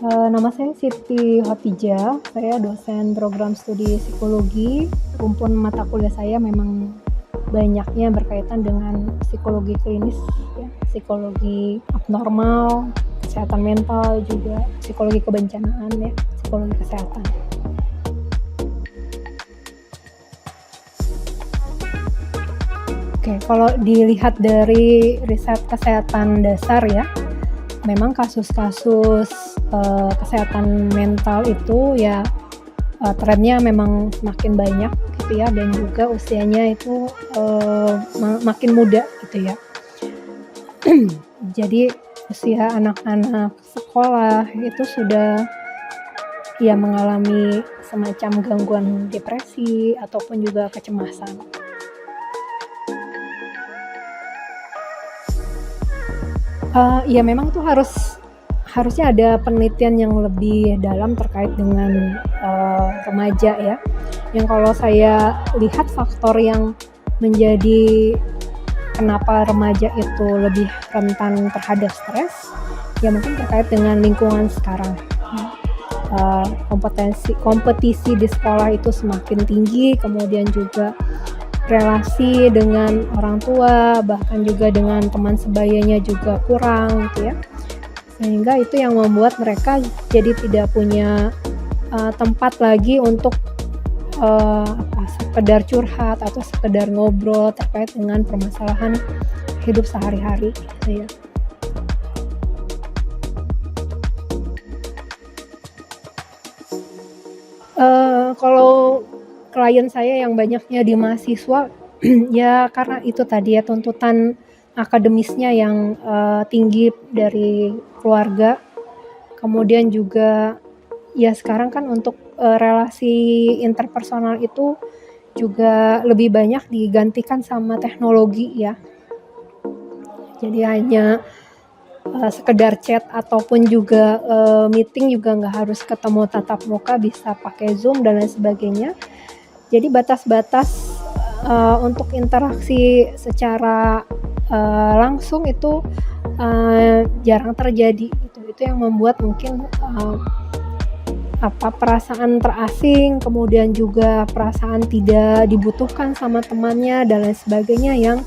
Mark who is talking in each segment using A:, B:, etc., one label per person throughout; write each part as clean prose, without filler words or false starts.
A: Nama saya Siti Khotijah, saya dosen program studi psikologi. Rumpun mata kuliah saya memang banyaknya berkaitan dengan psikologi klinis, ya, psikologi abnormal, kesehatan mental, juga psikologi kebencanaan, ya, psikologi kesehatan. Oke, kalau dilihat dari riset kesehatan dasar ya, memang kasus-kasus kesehatan mental itu ya trennya memang semakin banyak gitu ya, dan juga usianya itu makin muda gitu ya. Jadi usia anak-anak sekolah itu sudah ya mengalami semacam gangguan depresi ataupun juga kecemasan. Ya memang tuh harusnya ada penelitian yang lebih dalam terkait dengan remaja ya. Yang kalau saya lihat faktor yang menjadi kenapa remaja itu lebih rentan terhadap stres, ya mungkin terkait dengan lingkungan sekarang. Kompetisi di sekolah itu semakin tinggi, kemudian juga relasi dengan orang tua, bahkan juga dengan teman sebayanya juga kurang gitu ya. Sehingga itu yang membuat mereka jadi tidak punya tempat lagi untuk sekedar curhat atau sekedar ngobrol terkait dengan permasalahan hidup sehari-hari gitu ya. Kalau klien saya yang banyaknya di mahasiswa, ya karena itu tadi ya, tuntutan akademisnya yang tinggi dari keluarga. Kemudian juga ya sekarang kan untuk relasi interpersonal itu juga lebih banyak digantikan sama teknologi ya. Jadi hanya sekedar chat ataupun juga meeting juga nggak harus ketemu tatap muka, bisa pakai Zoom dan lain sebagainya. Jadi batas-batas untuk interaksi secara langsung itu jarang terjadi. Itu yang membuat mungkin perasaan terasing, kemudian juga perasaan tidak dibutuhkan sama temannya dan lain sebagainya, yang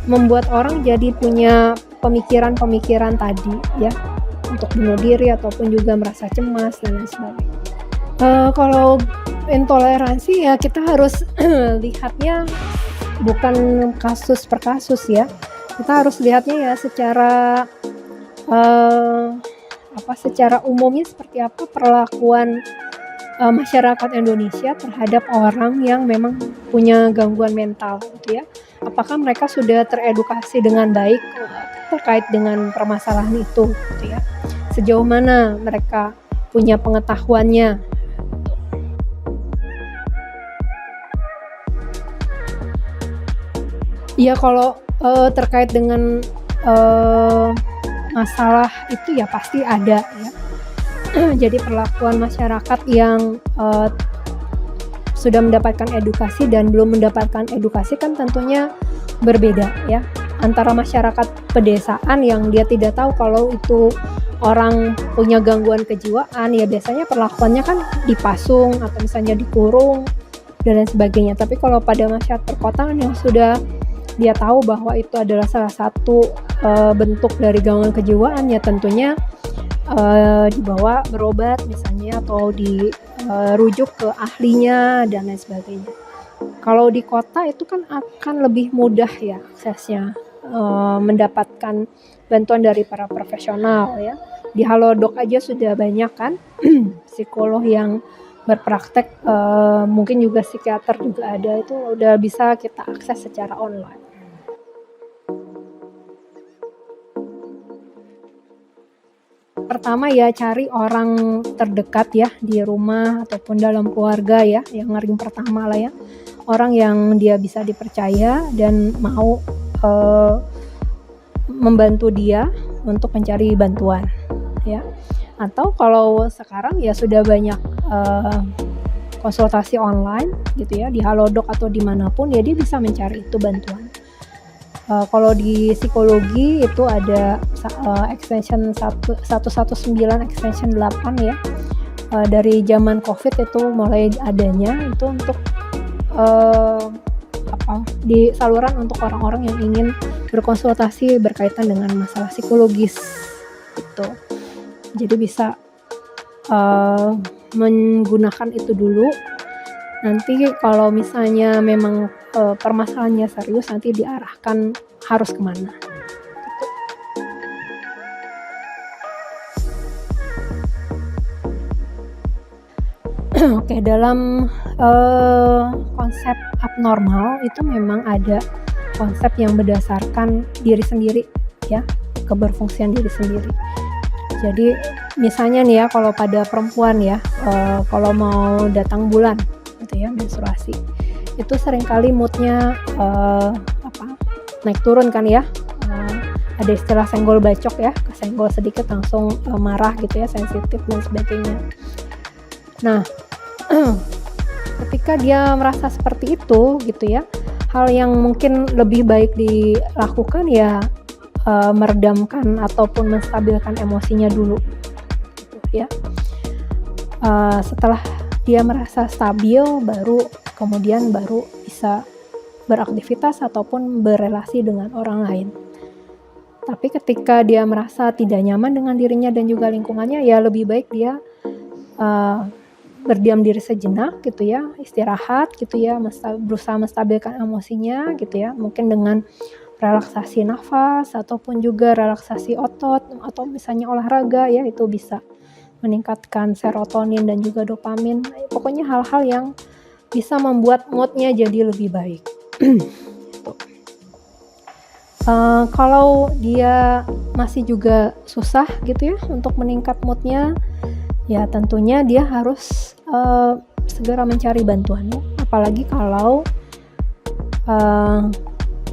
A: membuat orang jadi punya pemikiran-pemikiran tadi ya, untuk bunuh diri ataupun juga merasa cemas dan lain sebagainya. Kalau intoleransi ya kita harus lihatnya bukan kasus per kasus ya. Kita harus lihatnya ya secara secara umumnya seperti apa perlakuan masyarakat Indonesia terhadap orang yang memang punya gangguan mental gitu ya. Apakah mereka sudah teredukasi dengan baik terkait dengan permasalahan itu gitu ya. Sejauh mana mereka punya pengetahuannya. Ya kalau terkait dengan masalah itu ya pasti ada ya. Jadi perlakuan masyarakat yang sudah mendapatkan edukasi dan belum mendapatkan edukasi kan tentunya berbeda ya. Antara masyarakat pedesaan yang dia tidak tahu kalau itu orang punya gangguan kejiwaan, ya biasanya perlakuannya kan dipasung atau misalnya dikurung dan lain sebagainya. Tapi kalau pada masyarakat perkotaan yang sudah dia tahu bahwa itu adalah salah satu bentuk dari gangguan kejiwaan, ya tentunya dibawa berobat misalnya atau dirujuk ke ahlinya dan lain sebagainya. Kalau di kota itu kan akan lebih mudah ya aksesnya, mendapatkan bantuan dari para profesional ya. Di Halodoc aja sudah banyak kan psikolog yang berpraktek, mungkin juga psikiater juga ada, itu udah bisa kita akses secara online. Pertama ya cari orang terdekat ya di rumah ataupun dalam keluarga ya, yang paling pertama lah ya, orang yang dia bisa dipercaya dan mau membantu dia untuk mencari bantuan ya. Atau kalau sekarang ya sudah banyak konsultasi online gitu ya, di Halodoc atau dimanapun ya dia bisa mencari itu bantuan. Kalau di psikologi itu ada extension 119 extension 8 ya. Dari zaman Covid itu mulai adanya itu untuk di saluran untuk orang-orang yang ingin berkonsultasi berkaitan dengan masalah psikologis gitu. Jadi bisa menggunakan itu dulu. Nanti kalau misalnya memang permasalahannya serius, nanti diarahkan harus kemana. Gitu. Oke, dalam konsep abnormal itu memang ada konsep yang berdasarkan diri sendiri ya, keberfungsian diri sendiri. Jadi misalnya nih ya, kalau pada perempuan ya, kalau mau datang bulan gitu ya, menstruasi, itu seringkali moodnya naik turun kan ya. Ada istilah senggol bacok ya, kesenggol sedikit langsung marah gitu ya, sensitif dan sebagainya. Nah, ketika dia merasa seperti itu gitu ya, hal yang mungkin lebih baik dilakukan ya meredamkan ataupun menstabilkan emosinya dulu gitu ya. Setelah dia merasa stabil, kemudian baru bisa beraktivitas ataupun berelasi dengan orang lain. Tapi ketika dia merasa tidak nyaman dengan dirinya dan juga lingkungannya, ya lebih baik dia berdiam diri sejenak gitu ya, istirahat gitu ya, berusaha menstabilkan emosinya gitu ya, mungkin dengan relaksasi nafas ataupun juga relaksasi otot atau misalnya olahraga ya, itu bisa meningkatkan serotonin dan juga dopamin. Pokoknya hal-hal yang bisa membuat moodnya jadi lebih baik. Kalau dia masih juga susah gitu ya untuk meningkat moodnya, ya tentunya dia harus segera mencari bantuan ya. Apalagi kalau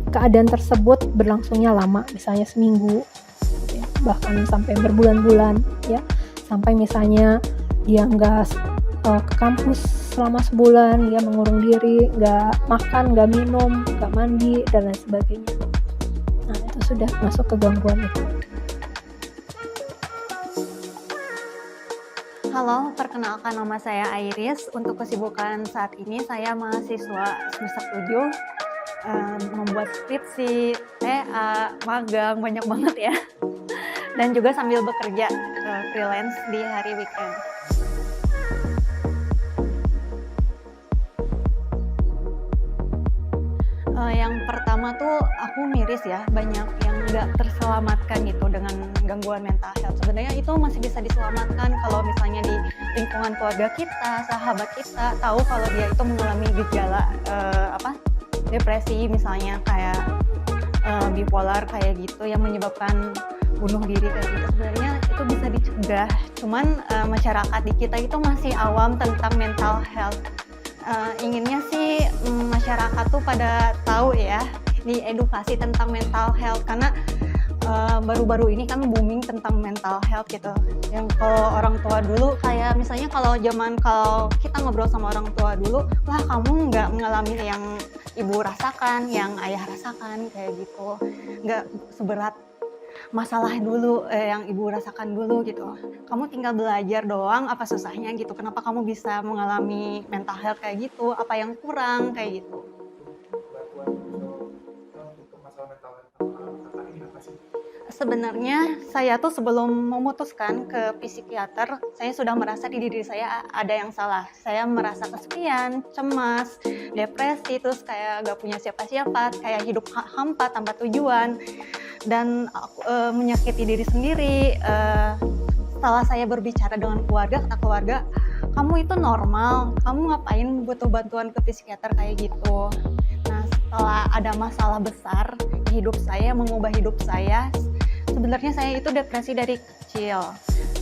A: keadaan tersebut berlangsungnya lama, misalnya seminggu ya, bahkan sampai berbulan-bulan ya, sampai misalnya dia nggak ke kampus selama sebulan, dia mengurung diri, nggak makan, nggak minum, nggak mandi dan lain sebagainya. Nah, itu sudah masuk ke gangguan itu.
B: Halo, perkenalkan nama saya Iris. Untuk kesibukan saat ini saya mahasiswa semester 7, membuat skripsi, TA, magang, banyak banget ya. Dan juga sambil bekerja freelance di hari weekend. Yang pertama tuh aku miris ya, banyak yang nggak terselamatkan gitu dengan gangguan mental health. Sebenarnya itu masih bisa diselamatkan kalau misalnya di lingkungan keluarga kita, sahabat kita tahu kalau dia itu mengalami gejala depresi misalnya kayak bipolar kayak gitu yang menyebabkan bunuh diri kayak gitu. Sebenarnya itu bisa dicegah, cuman masyarakat di kita itu masih awam tentang mental health. Inginnya sih masyarakat tuh pada tahu ya, diedukasi tentang mental health, karena baru-baru ini kan booming tentang mental health gitu. Yang kalau orang tua dulu kayak misalnya kalau kita ngobrol sama orang tua dulu, wah kamu nggak mengalami yang ibu rasakan, yang ayah rasakan kayak gitu, nggak seberat masalah dulu yang ibu rasakan dulu gitu. Kamu tinggal belajar doang, apa susahnya gitu, kenapa kamu bisa mengalami mental health kayak gitu, apa yang kurang kayak gitu. Sebenarnya saya tuh sebelum memutuskan ke psikiater, saya sudah merasa di diri saya ada yang salah. Saya merasa kesepian, cemas, depresi, terus kayak gak punya siapa-siapa, kayak hidup hampa tanpa tujuan, dan menyakiti diri sendiri. Setelah saya berbicara dengan keluarga, kata keluarga, kamu itu normal, kamu ngapain butuh bantuan ke psikiater kayak gitu. Nah, setelah ada masalah besar di hidup saya, mengubah hidup saya, sebenarnya saya itu depresi dari kecil,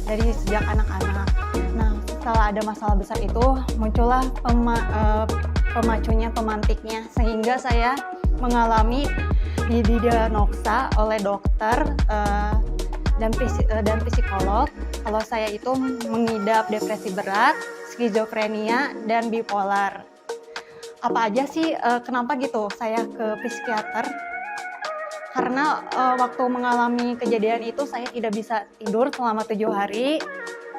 B: dari sejak anak-anak. Nah, setelah ada masalah besar itu, muncullah pemacunya, pemantiknya, sehingga saya mengalami didiagnosa oleh dokter dan psikolog kalau saya itu mengidap depresi berat, skizofrenia, dan bipolar. Apa aja sih, kenapa gitu saya ke psikiater? karena waktu mengalami kejadian itu saya tidak bisa tidur selama 7 hari.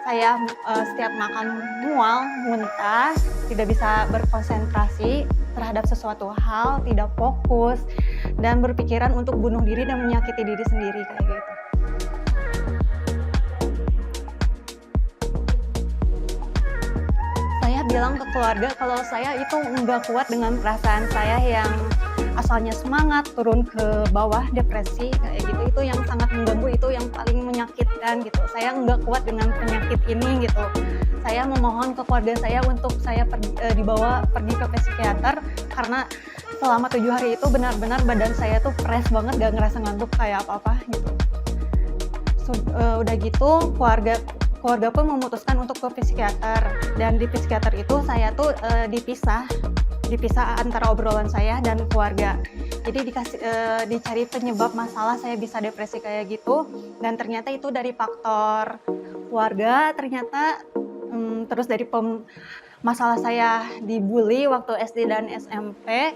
B: Saya setiap makan mual, muntah, tidak bisa berkonsentrasi terhadap sesuatu hal, tidak fokus, dan berpikiran untuk bunuh diri dan menyakiti diri sendiri kayak gitu. Saya bilang ke keluarga kalau saya itu nggak kuat dengan perasaan saya yang asalnya semangat turun ke bawah depresi kayak gitu, itu yang sangat mengganggu, itu yang paling menyakitkan gitu. Saya nggak kuat dengan penyakit ini gitu. Saya memohon ke keluarga saya untuk saya dibawa pergi ke psikiater karena selama 7 hari itu benar-benar badan saya tuh fresh banget, gak ngerasa ngantuk kayak apa-apa gitu. Udah gitu keluarga pun memutuskan untuk ke psikiater, dan di psikiater itu saya tuh dipisah antara obrolan saya dan keluarga. Jadi dicari penyebab masalah saya bisa depresi kayak gitu, dan ternyata itu dari faktor keluarga ternyata, terus dari masalah saya dibully waktu SD dan SMP,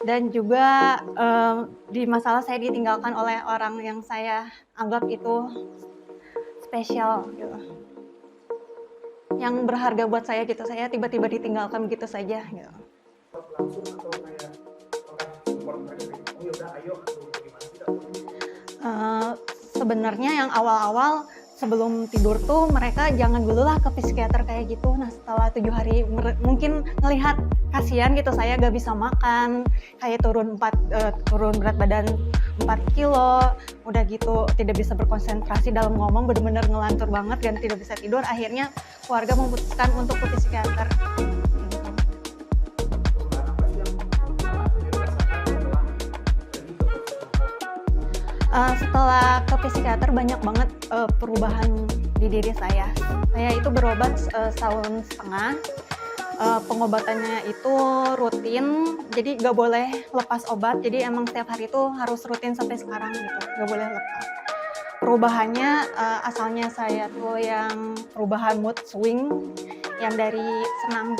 B: dan juga di masalah saya ditinggalkan oleh orang yang saya anggap itu spesial gitu, yang berharga buat saya gitu. Saya tiba-tiba ditinggalkan begitu saja gitu.
C: Langsung atau kayak support mereka gitu, oh yaudah ayo atau gimana sih?
B: Sebenarnya yang awal-awal sebelum tidur tuh mereka jangan dulu lah ke psikiater kayak gitu. Nah setelah 7 hari mungkin ngelihat kasihan gitu, saya gak bisa makan, kayak turun berat badan 4 kilo, udah gitu tidak bisa berkonsentrasi dalam ngomong, bener-bener ngelantur banget dan tidak bisa tidur. Akhirnya keluarga memutuskan untuk ke psikiater. Setelah ke psikiater banyak banget perubahan di diri saya. Saya itu berobat setahun setengah. Pengobatannya itu rutin, jadi gak boleh lepas obat. Jadi emang setiap hari itu harus rutin sampai sekarang gitu, gak boleh lepas. Perubahannya asalnya saya tuh yang perubahan mood swing, yang dari senang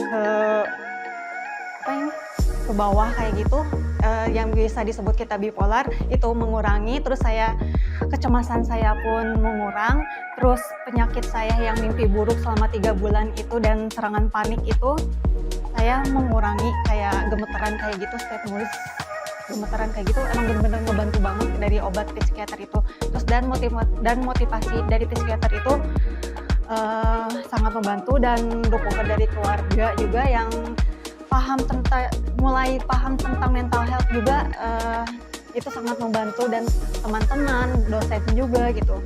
B: ke bawah kayak gitu, yang bisa disebut kita bipolar, itu mengurangi. Terus kecemasan saya pun mengurang, terus penyakit saya yang mimpi buruk selama 3 bulan itu dan serangan panik itu saya mengurangi, kayak gemeteran kayak gitu, setiap nulis gemeteran kayak gitu, emang bener-bener ngebantu banget dari obat psikiater itu. Terus dan motivasi dari psikiater itu sangat membantu, dan dukungan dari keluarga juga yang mulai paham tentang mental health juga, itu sangat membantu, dan teman-teman, dosen juga gitu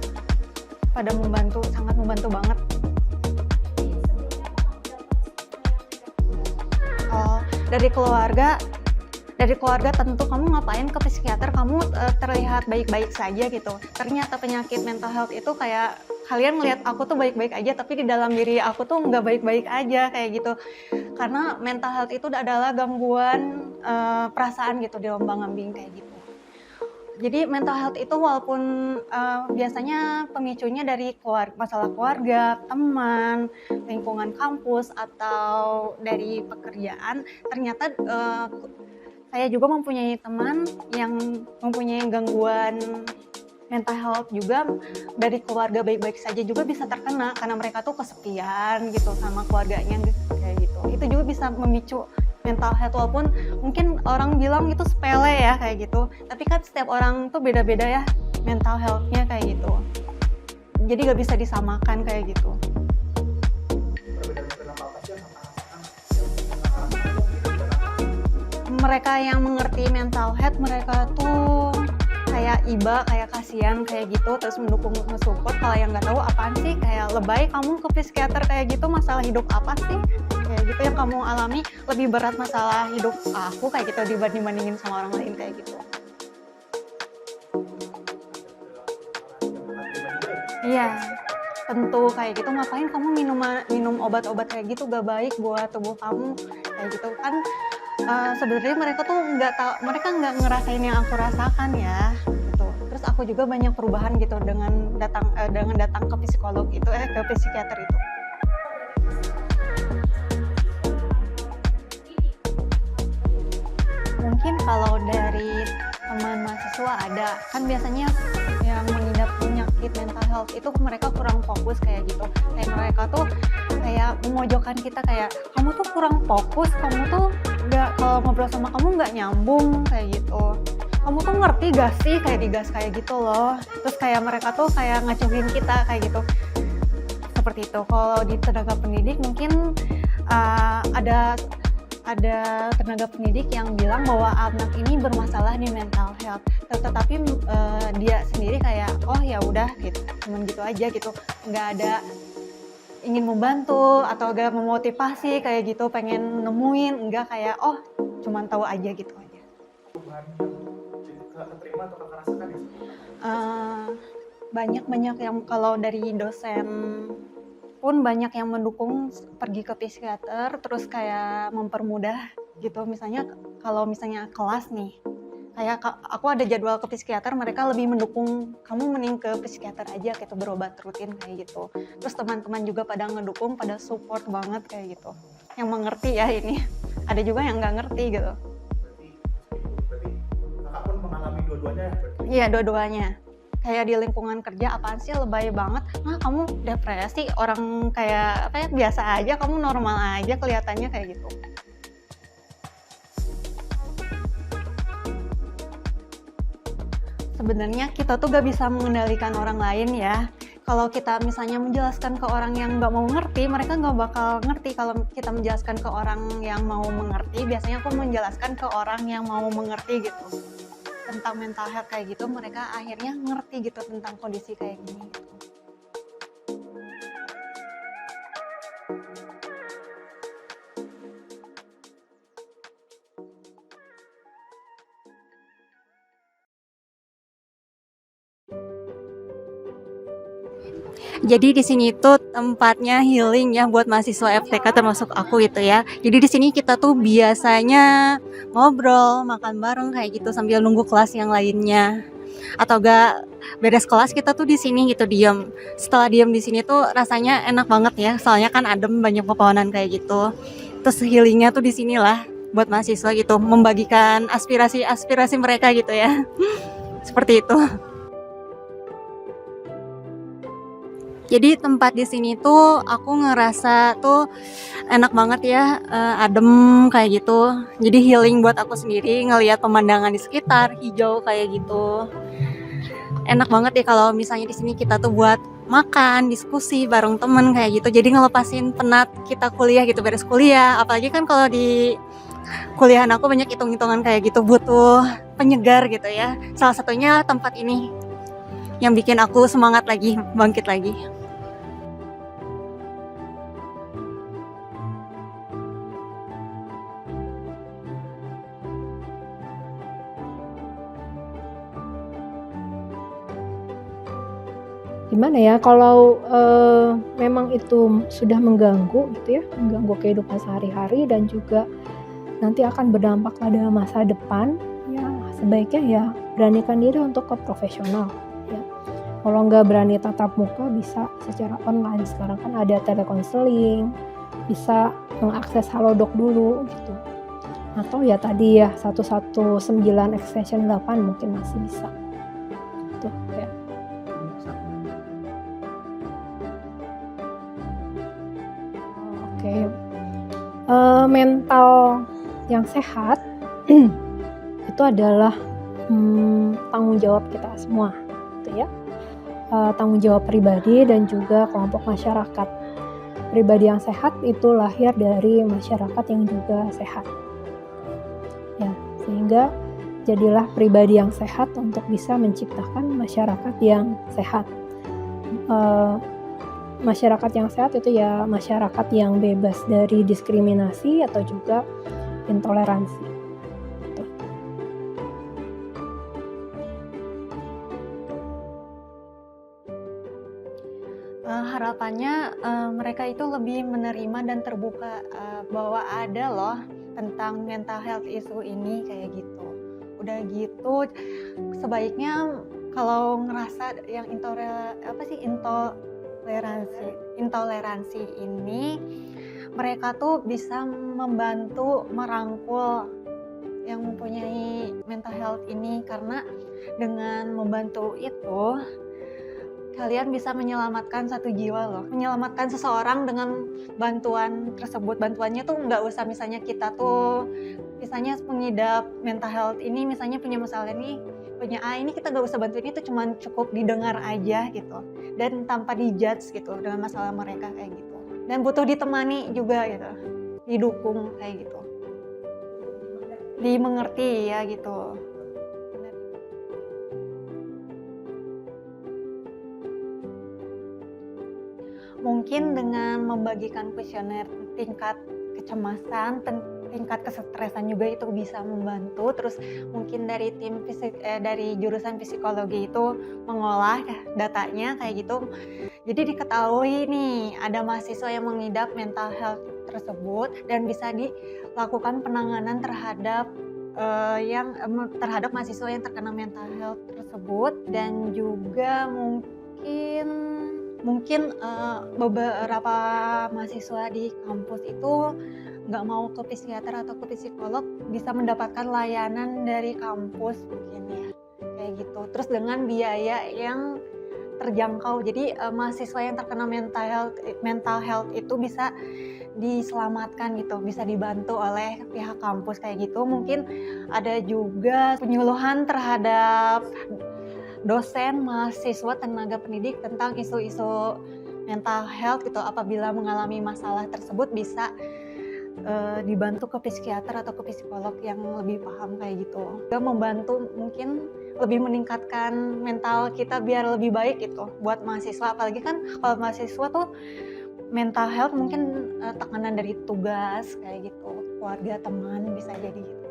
B: pada membantu, sangat membantu banget. Dari keluarga tentu, kamu ngapain ke psikiater, kamu terlihat baik-baik saja gitu. Ternyata penyakit mental health itu kayak kalian ngelihat aku tuh baik-baik aja, tapi di dalam diri aku tuh nggak baik-baik aja kayak gitu. Karena mental health itu adalah gangguan perasaan gitu, diombang-ambing kayak gitu. Jadi mental health itu walaupun biasanya pemicunya dari masalah keluarga, teman, lingkungan kampus, atau dari pekerjaan, ternyata saya juga mempunyai teman yang mempunyai gangguan mental health juga, dari keluarga baik-baik saja juga bisa terkena karena mereka tuh kesepian gitu sama keluarganya kayak gitu. Itu juga bisa memicu mental health, walaupun mungkin orang bilang itu sepele ya kayak gitu, tapi kan setiap orang tuh beda-beda ya mental health-nya kayak gitu, jadi gak bisa disamakan kayak gitu. Mereka yang mengerti mental health, mereka tuh kayak iba, kayak kasihan kayak gitu, terus mendukung, nge-support. Kalau yang nggak tahu apaan sih, kayak lebay kamu ke psikiater kayak gitu, masalah hidup apa sih kayak gitu yang kamu alami, lebih berat masalah hidup aku kayak gitu dibanding-bandingin sama orang lain kayak gitu. Iya, tentu kayak gitu. Ngapain kamu minum obat-obat kayak gitu, gak baik buat tubuh kamu kayak gitu kan. Sebenarnya mereka tuh mereka nggak ngerasain yang aku rasakan ya gitu. Terus aku juga banyak perubahan gitu dengan datang ke psikolog itu, ke psikiater itu. Mungkin kalau dari teman mahasiswa ada. Kan biasanya yang mengidap penyakit mental health itu mereka kurang fokus kayak gitu. Kayak mereka tuh kayak memojokkan kita kayak kamu tuh kurang fokus, kamu tuh nggak, kalau ngobrol sama kamu nggak nyambung kayak gitu. Kamu tuh ngerti gak sih, kayak digas kayak gitu loh. Terus kayak mereka tuh kayak ngacuin kita kayak gitu. Seperti itu. Kalau di tenaga pendidik mungkin ada tenaga pendidik yang bilang bahwa anak ini bermasalah di mental health, tetapi dia sendiri kayak oh ya udah gitu, cuman gitu aja gitu, nggak ada ingin membantu atau gak memotivasi kayak gitu, pengen nemuin, enggak, kayak oh cuman tahu aja gitu aja.
C: Perubahan yang gak keterima atau kakak rasakan ya?
B: Banyak yang kalau dari dosen pun banyak yang mendukung pergi ke psikiater, terus kayak mempermudah gitu. Misalnya kalau misalnya kelas nih, kayak aku ada jadwal ke psikiater, mereka lebih mendukung kamu mending ke psikiater aja gitu, berobat rutin kayak gitu. Terus teman-teman juga pada ngedukung, pada support banget kayak gitu, yang mengerti ya ini. Ada juga yang nggak ngerti gitu.
C: Berarti kakak pun mengalami dua-duanya ya?
B: Iya, dua-duanya. Kayak di lingkungan kerja, apaan sih lebay banget, kamu depresi, orang kayak apa ya, biasa aja, kamu normal aja kelihatannya kayak gitu. Sebenarnya kita tuh gak bisa mengendalikan orang lain ya. Kalau kita misalnya menjelaskan ke orang yang nggak mau ngerti, mereka nggak bakal ngerti. Kalau kita menjelaskan ke orang yang mau mengerti, biasanya aku menjelaskan ke orang yang mau mengerti gitu tentang mental health kayak gitu, mereka akhirnya ngerti gitu tentang kondisi kayak gini gitu. Jadi di sini tuh tempatnya healing ya buat mahasiswa FTK termasuk aku gitu ya. Jadi di sini kita tuh biasanya ngobrol, makan bareng kayak gitu sambil nunggu kelas yang lainnya. Atau gak beres kelas kita tuh di sini gitu diem. Setelah diem di sini tuh rasanya enak banget ya. Soalnya kan adem, banyak pepohonan kayak gitu. Terus healingnya tuh di sinilah buat mahasiswa gitu, membagikan aspirasi mereka gitu ya. Seperti itu. Jadi tempat di sini tuh aku ngerasa tuh enak banget ya, adem kayak gitu. Jadi healing buat aku sendiri ngelihat pemandangan di sekitar hijau kayak gitu. Enak banget ya kalau misalnya di sini kita tuh buat makan, diskusi bareng temen kayak gitu. Jadi ngelepasin penat kita kuliah gitu, beres kuliah. Apalagi kan kalau di kuliahan aku banyak hitung-hitungan kayak gitu, butuh penyegar gitu ya. Salah satunya tempat ini yang bikin aku semangat lagi, bangkit lagi.
A: Gimana ya, kalau memang itu sudah mengganggu gitu ya, mengganggu kehidupan sehari-hari dan juga nanti akan berdampak pada masa depan, ya sebaiknya ya beranikan diri untuk ke profesional ya. Kalau nggak berani tatap muka, bisa secara online. Sekarang kan ada telekonseling, bisa mengakses Halodoc dulu gitu. Atau ya tadi ya 119 extension 8 mungkin masih bisa. Tuh ya. Oke. Mental yang sehat itu adalah tanggung jawab kita semua gitu ya. Tanggung jawab pribadi dan juga kelompok masyarakat. Pribadi yang sehat itu lahir dari masyarakat yang juga sehat. Ya, sehingga jadilah pribadi yang sehat untuk bisa menciptakan masyarakat yang sehat. Masyarakat yang sehat itu ya masyarakat yang bebas dari diskriminasi atau juga intoleransi. Gitu.
B: Harapannya mereka itu lebih menerima dan terbuka bahwa ada loh tentang mental health issue ini kayak gitu. Udah gitu sebaiknya kalau ngerasa yang intoleransi ini, mereka tuh bisa membantu merangkul yang mempunyai mental health ini, karena dengan membantu itu kalian bisa menyelamatkan satu jiwa loh, menyelamatkan seseorang dengan bantuan tersebut. Bantuannya tuh nggak usah misalnya kita tuh misalnya pengidap mental health ini misalnya punya masalah ini, punya A ini, kita nggak usah bantuin, itu cuman cukup didengar aja gitu dan tanpa dijudge gitu dengan masalah mereka kayak gitu, dan butuh ditemani juga gitu, didukung kayak gitu, dimengerti ya gitu. Mungkin dengan membagikan kuesioner tingkat kecemasan, tingkat kesetresan juga itu bisa membantu. Terus mungkin dari dari jurusan psikologi itu mengolah datanya kayak gitu. Jadi diketahui nih ada mahasiswa yang mengidap mental health tersebut dan bisa dilakukan penanganan terhadap terhadap mahasiswa yang terkena mental health tersebut. Dan juga mungkin beberapa mahasiswa di kampus itu nggak mau ke psikiater atau ke psikolog, bisa mendapatkan layanan dari kampus mungkin ya kayak gitu. Terus dengan biaya yang terjangkau, jadi mahasiswa yang terkena mental health itu bisa diselamatkan gitu, bisa dibantu oleh pihak kampus kayak gitu. Mungkin ada juga penyuluhan terhadap dosen, mahasiswa, tenaga pendidik tentang isu-isu mental health gitu. Apabila mengalami masalah tersebut bisa dibantu ke psikiater atau ke psikolog yang lebih paham kayak gitu. Juga membantu mungkin lebih meningkatkan mental kita biar lebih baik gitu buat mahasiswa. Apalagi kan kalau mahasiswa tuh mental health mungkin tekanan dari tugas kayak gitu, keluarga, teman, bisa jadi gitu.